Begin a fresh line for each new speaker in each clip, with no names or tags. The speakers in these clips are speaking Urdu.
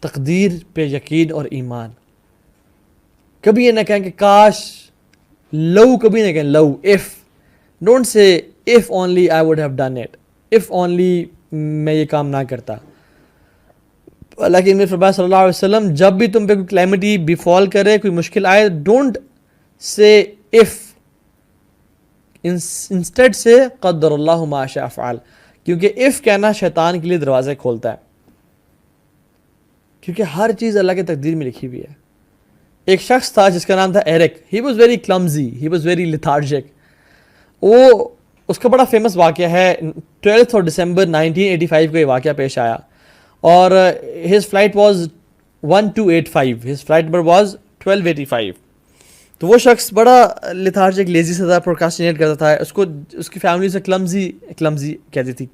تقدیر پہ یقین اور ایمان. کبھی یہ نہ کہیں کہ کاش، لو کبھی نہ کہیں لو، if. Don't say if only I would have done it, if only میں یہ کام نہ کرتا. لیکن میرے فرمان صلی اللہ علیہ وسلم جب بھی تم پہ کوئی کلیمٹی بیفال کرے، کوئی مشکل آئے، ڈونٹ سے اف، انسٹیڈ سے قدر اللہ ما شاء فعل. کیونکہ اف کہنا شیطان کے لیے دروازے کھولتا ہے، کیونکہ ہر چیز اللہ کے تقدیر میں لکھی ہوئی ہے. ایک شخص تھا جس کا نام تھا Eric. He was very clumsy, he was very lethargic. اس کا بڑا فیمس واقعہ ہے. 12 دسمبر 1985 کو یہ واقعہ پیش آیا، اور his flight was 1285، his flight number was 1285. تو وہ شخص بڑا لیتھارجک، لیزی سا تھا، پروکاسٹینیٹ کرتا تھا. اس کی فیملی سے کلمزی کہتی تھی،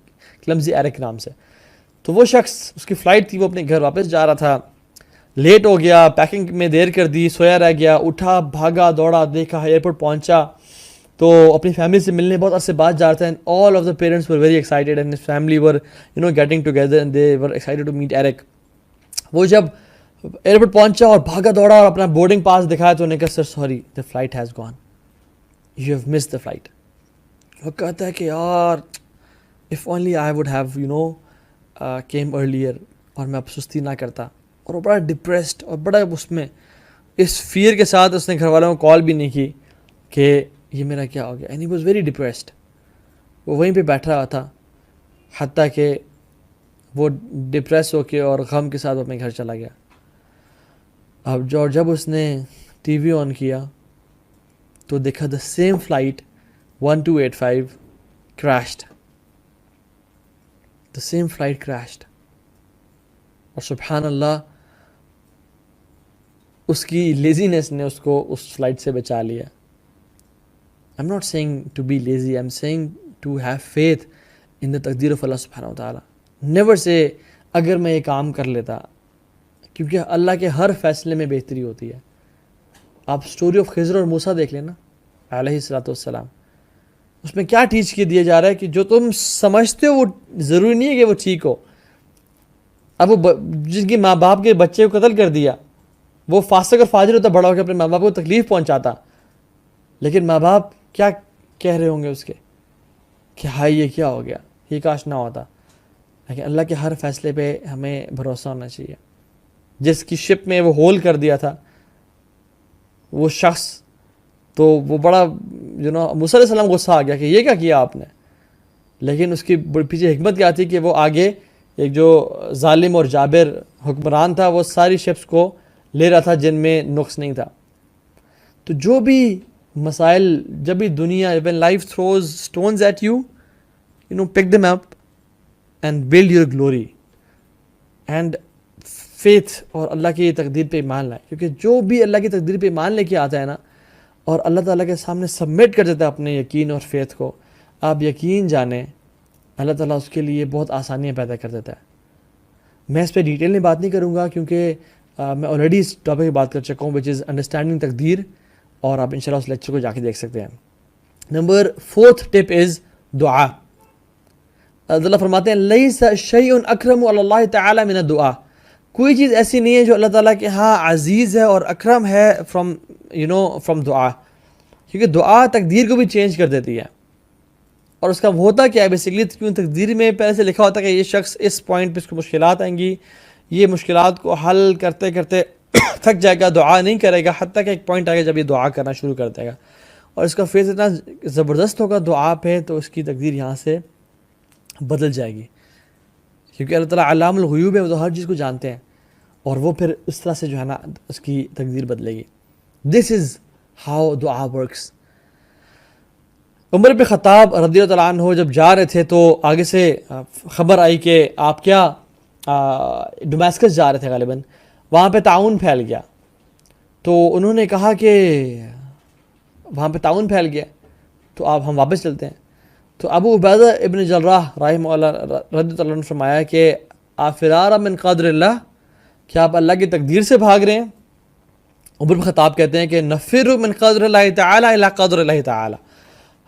کلمزی ایرک نام سے. تو وہ شخص، اس کی فلائٹ تھی، وہ اپنے گھر واپس جا رہا تھا، لیٹ ہو گیا، پیکنگ میں دیر کر دی، سویا رہ گیا. اٹھا، بھاگا دوڑا، دیکھا، ایئرپورٹ پہنچا تو اپنی فیملی سے ملنے بہت عرصے بعد جا رہا تھا. And all of the parents were very excited and his family were getting together and they were excited to meet Eric. وہ جب ایئرپورٹ پہنچا اور بھاگا دوڑا اور اپنا بورڈنگ پاس دکھایا تو انہوں نے کہا sir sorry, the flight has gone, you have missed the flight. وہ کہتا ہے کہ یار if only I would have come earlier, اور میں اب سستی نہ کرتا. اور وہ بڑا ڈپریسڈ اور بڑا اس فیئر کے ساتھ اس نے گھر والوں کو کال بھی نہیں کی کہ یہ میرا کیا ہو گیا. And he was very depressed. وہ وہیں پہ بیٹھا ہوا تھا حتیٰ کہ وہ ڈپریس ہو کے اور غم کے ساتھ اپنے گھر چلا گیا. اب جب اس نے ٹی وی آن کیا تو دیکھا the same flight 1285 crashed. The same flight crashed. اور سبحان اللہ اس کی لیزینس نے اس کو اس فلائٹ سے بچا لیا. I'm not saying to be lazy, I'm saying to have faith in the تقدیر of Allah سبحانہ وتعالی. Never say اگر میں یہ کام کر لیتا، کیونکہ اللہ کے ہر فیصلے میں بہتری ہوتی ہے. آپ سٹوری آف خضر اور موسیٰ دیکھ لینا علیہ الصلوۃ والسلام. اس میں کیا ٹیچ کیا دیا جا رہا ہے کہ جو تم سمجھتے ہو وہ ضروری نہیں ہے کہ وہ ٹھیک ہو. اب وہ جن کی ماں باپ کے بچے کو قتل کر دیا، وہ فاسق اور فاجر ہوتا، بڑا ہو کے اپنے ماں باپ کو تکلیف پہنچاتا، لیکن ماں باپ کیا کہہ رہے ہوں گے اس کے کہ ہائی یہ کیا ہو گیا، یہ کاش نہ ہوتا. لیکن اللہ کے ہر فیصلے پہ ہمیں بھروسہ ہونا چاہیے. جس کی شپ میں وہ ہول کر دیا تھا وہ شخص، تو وہ بڑا موسیٰ علیہ السلام غصہ آ گیا کہ یہ کیا کیا آپ نے. لیکن اس کی پیچھے حکمت کیا تھی کہ وہ آگے ایک جو ظالم اور جابر حکمران تھا وہ ساری شپس کو لے رہا تھا جن میں نقص نہیں تھا. تو جو بھی مسائل، جب بھی دنیا when life throws stones at you, pick them up and build your glory and faith. اور اللہ کی تقدیر پہ ایمان لائے، کیونکہ جو بھی اللہ کی تقدیر پہ ایمان لے کے آتا ہے نا اور اللہ تعالیٰ کے سامنے سبمٹ کر دیتا ہے اپنے یقین اور فیتھ کو، آپ یقین جانیں اللہ تعالیٰ اس کے لیے بہت آسانیاں پیدا کر دیتا ہے. میں اس پہ ڈیٹیل میں بات نہیں کروں گا کیونکہ میں آلریڈی اس ٹاپک پہ بات کر چکا ہوں وچ از انڈرسٹینڈنگ تقدیر، اور آپ انشاءاللہ اس لیکچر کو جا کے دیکھ سکتے ہیں. نمبر 4 ٹپ از دعا. اللہ فرماتے ہیں لیس شیء اکرم علی اللہ تعالی من الدعاء. کوئی چیز ایسی نہیں ہے جو اللہ تعالیٰ کے ہاں عزیز ہے اور اکرم ہے فرام دعا، کیونکہ دعا تقدیر کو بھی چینج کر دیتی ہے. اور اس کا ہوتا کیا ہے بیسیکلی، کیوں تقدیر میں پہلے سے لکھا ہوتا ہے کہ یہ شخص اس پوائنٹ پہ اس کو مشکلات آئیں گی، یہ مشکلات کو حل کرتے کرتے تھک جائے گا، دعا نہیں کرے گا، حتیٰ کہ ایک پوائنٹ آئے گا جب یہ دعا کرنا شروع کر دے گا اور اس کا فیض اتنا زبردست ہوگا دعا پہ، تو اس کی تقدیر یہاں سے بدل جائے گی. کیونکہ اللہ تعالیٰ علام الغیوب ہے، وہ تو ہر چیز کو جانتے ہیں، اور وہ پھر اس طرح سے جو ہے نا اس کی تقدیر بدلے گی. دس از ہاؤ دعا ورکس. عمر بن خطاب رضی اللہ تعالیٰ عنہ جب جا رہے تھے تو آگے سے خبر آئی کہ آپ کیا ڈمیسکس جا رہے تھے غالباً، وہاں پہ تعاون پھیل گیا. تو انہوں نے کہا کہ وہاں پہ تعاون پھیل گیا تو آپ ہم واپس چلتے ہیں. تو ابو عبیدہ ابن جراح رحمہ اللہ رضی اللہ عنہ نے فرمایا کہ آفرار من قدر اللہ، کیا آپ اللہ کی تقدیر سے بھاگ رہے ہیں؟ عمر بن خطاب کہتے ہیں کہ نفر من قدر اللہ تعالی الی قدر اللہ تعالی،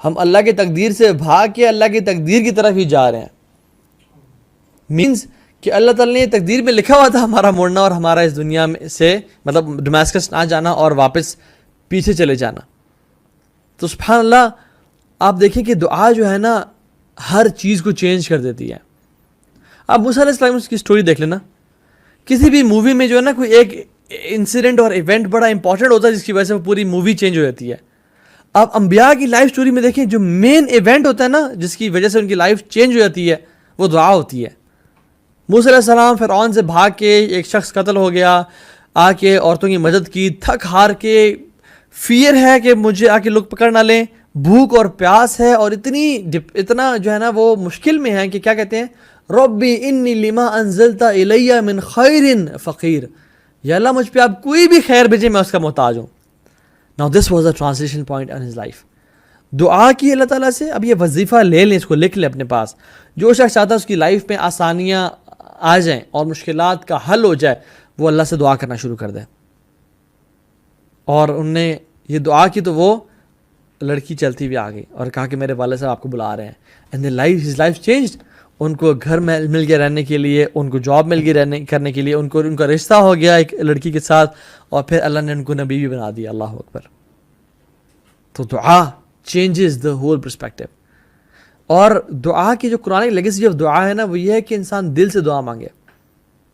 ہم اللہ کی تقدیر سے بھاگ کے اللہ کی تقدیر کی طرف ہی جا رہے ہیں. مینز کہ اللہ تعالیٰ نے یہ تقدیر میں لکھا ہوا تھا ہمارا مڑنا اور ہمارا اس دنیا میں سے مطلب ڈمیسکس نہ جانا اور واپس پیچھے چلے جانا. تو سبحان اللہ آپ دیکھیں کہ دعا جو ہے نا ہر چیز کو چینج کر دیتی ہے. آپ موسیٰ علیہ السلام کی سٹوری دیکھ لینا, کسی بھی مووی میں جو ہے نا کوئی ایک انسیڈنٹ اور ایونٹ بڑا امپورٹنٹ ہوتا ہے جس کی وجہ سے وہ پوری مووی چینج ہو جاتی ہے. آپ انبیاء کی لائف سٹوری میں دیکھیں جو مین ایونٹ ہوتا ہے نا جس کی وجہ سے ان کی لائف چینج ہو جاتی ہے وہ دعا ہوتی ہے. موسیٰ علیہ السلام فرعون سے بھاگ کے ایک شخص قتل ہو گیا, آ کے عورتوں کی مدد کی, تھک ہار کے, فیئر ہے کہ مجھے آ کے لوگ پکڑ نہ لیں, بھوک اور پیاس ہے اور اتنا جو ہے نا وہ مشکل میں ہے کہ کیا کہتے ہیں, ربی انی لما انزلت الی من خیر فقیر, یا اللہ مجھ پہ آپ کوئی بھی خیر بھیجے میں اس کا محتاج ہوں. Now this was a transition point in his life. دعا کی اللہ تعالیٰ سے. اب یہ وظیفہ لے لیں, اس کو لکھ لیں اپنے پاس. جو شخص چاہتا ہے اس کی لائف میں آسانیاں آ جائیں اور مشکلات کا حل ہو جائے, وہ اللہ سے دعا کرنا شروع کر دے. اور انہوں نے یہ دعا کی تو وہ لڑکی چلتی ہوئی آ گئی اور کہا کہ میرے والد صاحب آپ کو بلا رہے ہیں. And his life changed. ان کو گھر میں مل گیا رہنے کے لیے, ان کو جاب مل گئی کرنے کے لیے, ان کا رشتہ ہو گیا ایک لڑکی کے ساتھ, اور پھر اللہ نے ان کو نبی بھی بنا دیا. اللہ اکبر. تو دعا چینجز دا ہول پرسپیکٹو. اور دعا کی جو قرآن کی لیگیسی آف دعا ہے نا وہ یہ ہے کہ انسان دل سے دعا مانگے,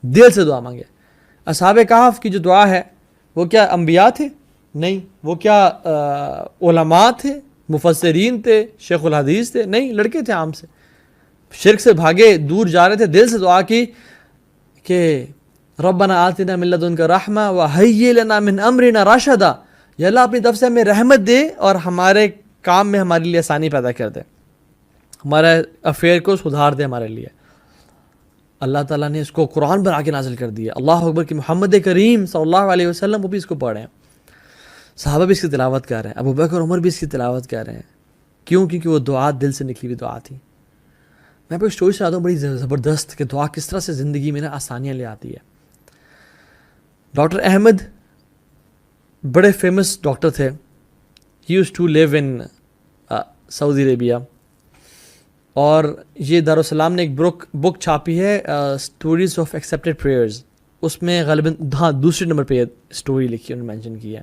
دل سے دعا مانگے. اصحاب کہف کی جو دعا ہے وہ کیا انبیاء تھے؟ نہیں. وہ کیا علماء تھے, مفسرین تھے, شیخ الحدیث تھے؟ نہیں, لڑکے تھے عام سے, شرک سے بھاگے, دور جا رہے تھے, دل سے دعا کی کہ ربنا آتنا من لدنک رحمہ وہیئ لنا من امرنا رشدا, یا اللہ اپنی طرف سے ہمیں رحمت دے اور ہمارے کام میں ہمارے لیے آسانی پیدا کر دے, ہمارے افیئر کو سدھار دے ہمارے لیے. اللہ تعالیٰ نے اس کو قرآن بنا کے نازل کر دیا. اللہ اکبر کہ محمد کریم صلی اللہ علیہ وسلم وہ بھی اس کو پڑھ رہے ہیں, صحابہ بھی اس کی تلاوت کر رہے ہیں, ابو بکر عمر بھی اس کی تلاوت کر رہے ہیں. کیوں؟ کیونکہ وہ دعا دل سے نکلی ہوئی دعا تھی. میں آپ کو اسٹوری سناتا ہوں بڑی زبردست کہ دعا کس طرح سے زندگی میں نا آسانیاں لے آتی ہے. ڈاکٹر احمد بڑے فیمس ڈاکٹر تھے. ہی یوز ٹو لیو ان سعودی عربیہ, اور یہ دارالسلام نے ایک بک چھاپی ہے اسٹوریز آف ایکسیپٹیڈ پریئرز. اس میں غالباً دوسرے نمبر پہ یہ اسٹوری لکھی انہوں نے مینشن کی ہے.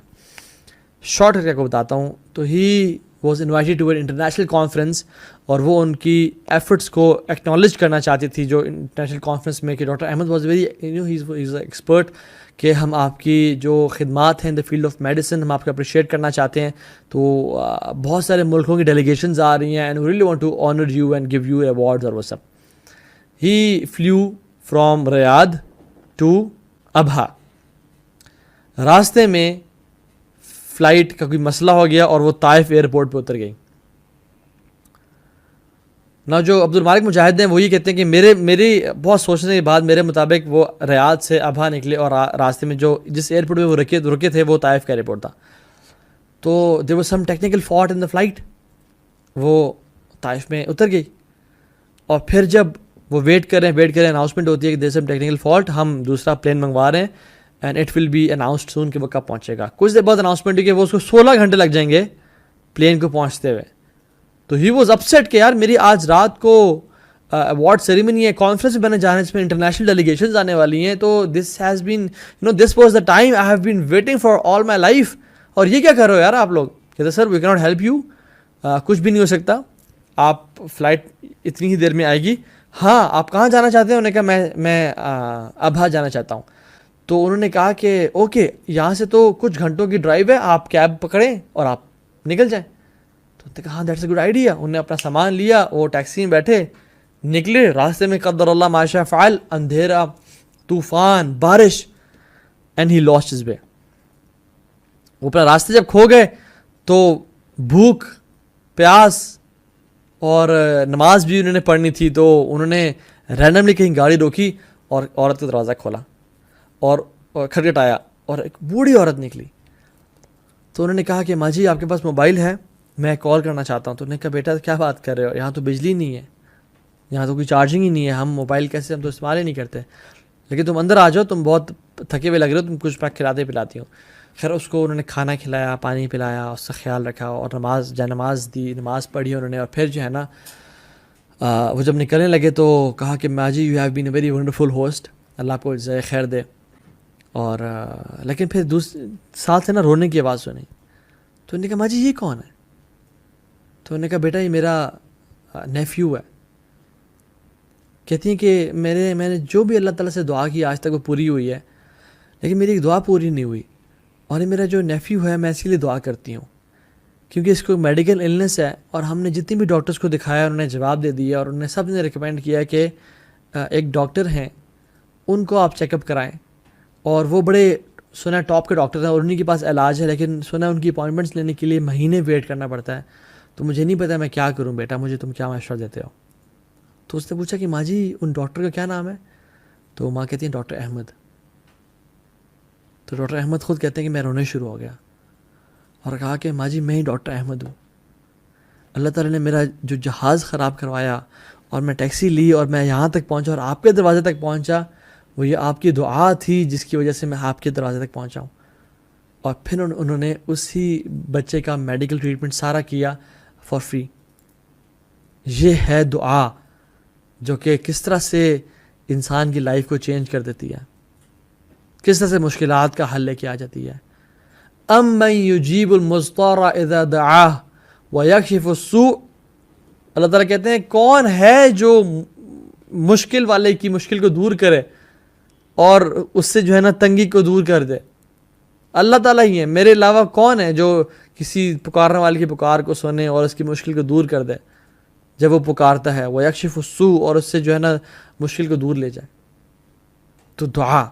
شارٹ کر کے آپ کو بتاتا ہوں. تو he was invited to an international conference, اور وہ ان کی ایفرٹس کو ایکنالج کرنا چاہتی تھی جو انٹرنیشنل کانفرنس میں کہ doctor Ahmad was very his expert, کہ ہم آپ کی جو خدمات ہیں in the field of medicine ہم آپ کو اپریشیٹ کرنا چاہتے ہیں. تو بہت سارے ملکوں کی ڈیلیگیشنز آ رہی ہیں, and we really want to honour you and give you awards اور وہ سب. ہی فلیو فرام ریاض ٹو ابہا. راستے میں فلائٹ کا کوئی مسئلہ ہو گیا اور وہ طائف ایئرپورٹ پہ اتر گئی. نہ جو عبد المالک مجاہد ہیں وہ یہ کہتے ہیں کہ میری بہت سوچنے کے بعد میرے مطابق وہ ریاض سے ابہا نکلے, اور راستے میں جو جس ایئرپورٹ میں وہ رکے تھے وہ طائف کا ایئرپورٹ تھا. تو there was some technical fault in the flight, وہ طائف میں اتر گئی. اور پھر جب وہ ویٹ کریں اناؤنسمنٹ ہوتی ہے کہ دیر سم ٹیکنیکل فالٹ, ہم دوسرا پلین منگوا رہے ہیں and it will be announced soon کہ وہ کب پہنچے گا. کچھ دیر بعد اناؤنسمنٹ ہوئی کہ وہ اس کو 16 گھنٹے لگ جائیں گے پلین کو پہنچتے ہوئے. تو ہی واز اپسیٹ کہ یار میری آج رات کو ایوارڈ سیریمنی ہے, کانفرنس میں بنے جا رہے ہیں, اس میں انٹرنیشنل ڈیلیگیشنز آنے والی ہیں, تو this has been this was the time I have been waiting for all my life, اور یہ کیا کر رہے ہو یار آپ لوگ. کہتے سر وی کی ناٹ ہیلپ یو, کچھ بھی نہیں ہو سکتا, آپ فلائٹ اتنی ہی دیر میں آئے گی. ہاں آپ کہاں جانا چاہتے ہیں؟ انہوں نے کہا میں ابہا جانا چاہتا ہوں. تو انہوں نے کہا کہ اوکے یہاں سے تو کچھ گھنٹوں کی ڈرائیو ہے, آپ کیب پکڑیں اور آپ نکل جائیں. تو انہوں نے کہا ہاں دیٹس اے گڈ آئیڈیا. انہوں نے اپنا سامان لیا, وہ ٹیکسی میں بیٹھے, نکلے. راستے میں قدر اللہ ما شاء فعل, اندھیرا, طوفان, بارش, and he lost his way. وہ اپنا راستے جب کھو گئے تو بھوک, پیاس اور نماز بھی انہوں نے پڑھنی تھی, تو انہوں نے رینڈملی کہیں گاڑی روکی اور عورت کا دروازہ کھولا اور کھٹکھٹایا, اور ایک بوڑھی عورت نکلی. تو انہوں نے کہا کہ ماں جی آپ کے پاس موبائل ہے, میں کال کرنا چاہتا ہوں. تو انہوں نے کہا بیٹا کیا بات کر رہے ہو, یہاں تو بجلی نہیں ہے, یہاں تو کوئی چارجنگ ہی نہیں ہے, ہم موبائل کیسے, ہم تو استعمال ہی نہیں کرتے, لیکن تم اندر آ جاؤ, تم بہت تھکے ہوئے لگ رہے ہو, تم کچھ پیک کھلاتے پلاتی ہوں. خیر اس کو انہوں نے کھانا کھلایا, پانی پلایا, اس کا خیال رکھا, اور نماز دی, نماز پڑھی انہوں نے. اور پھر جو ہے نا وہ جب نکلنے لگے تو کہا کہ ماجی you have been a very wonderful host, اللہ آپ کو جزائے خیر دے. اور لیکن پھر ساتھ سے نا رونے کی آواز سنی. تو انہوں نے کہا ماجی یہ کون ہے؟ تو انہوں نے کہا بیٹا یہ میرا نیفیو ہے. کہتی ہیں کہ میں نے جو بھی اللہ تعالیٰ سے دعا کی آج تک وہ پوری ہوئی ہے، لیکن میری ایک دعا پوری نہیں ہوئی. اور یہ میرا جو نیفیو ہے میں اس کے لیے دعا کرتی ہوں کیونکہ اس کو میڈیکل النس ہے، اور ہم نے جتنی بھی ڈاکٹرز کو دکھایا انہوں نے جواب دے دیا، اور انہوں نے سب نے ریکمینڈ کیا کہ ایک ڈاکٹر ہیں ان کو آپ چیک اپ کرائیں. اور وہ بڑے سنا ٹاپ کے ڈاکٹر ہیں اور انہیں کے پاس علاج ہے، لیکن سنا ان کی اپائنٹمنٹس لینے کے لیے مہینے ویٹ کرنا پڑتا ہے. تو مجھے نہیں پتا میں کیا کروں بیٹا، مجھے تم کیا مشورہ دیتے ہو؟ تو اس نے پوچھا کہ ماں جی ان ڈاکٹر کا کیا نام ہے؟ تو ماں کہتی ہیں ڈاکٹر احمد. تو ڈاکٹر احمد خود کہتے ہیں کہ میں رونے شروع ہو گیا اور کہا کہ ماں جی میں ہی ڈاکٹر احمد ہوں. اللہ تعالیٰ نے میرا جو جہاز خراب کروایا اور میں ٹیکسی لی اور میں یہاں تک پہنچا اور آپ کے دروازے تک پہنچا، وہ یہ آپ کی دعا تھی جس کی وجہ سے میں آپ کے دروازے تک پہنچا ہوں. اور پھر انہوں نے اسی بچے کا میڈیکل ٹریٹمنٹ سارا کیا فار فری. یہ ہے دعا جو کہ کس طرح سے انسان کی لائف کو چینج کر دیتی ہے، کس طرح سے مشکلات کا حل لے کے آ جاتی ہے. امن یجیب المضطر اذا دعاہ ویکشف السوء، اللہ تعالیٰ کہتے ہیں کون ہے جو مشکل والے کی مشکل کو دور کرے اور اس سے جو ہے نا تنگی کو دور کر دے. اللہ تعالیٰ ہی ہے، میرے علاوہ کون ہے جو کسی پکارنے والے کی پکار کو سنے اور اس کی مشکل کو دور کر دے جب وہ پکارتا ہے. ویکشف السوء، اور اس سے جو ہے نا مشکل کو دور لے جائے. تو دعا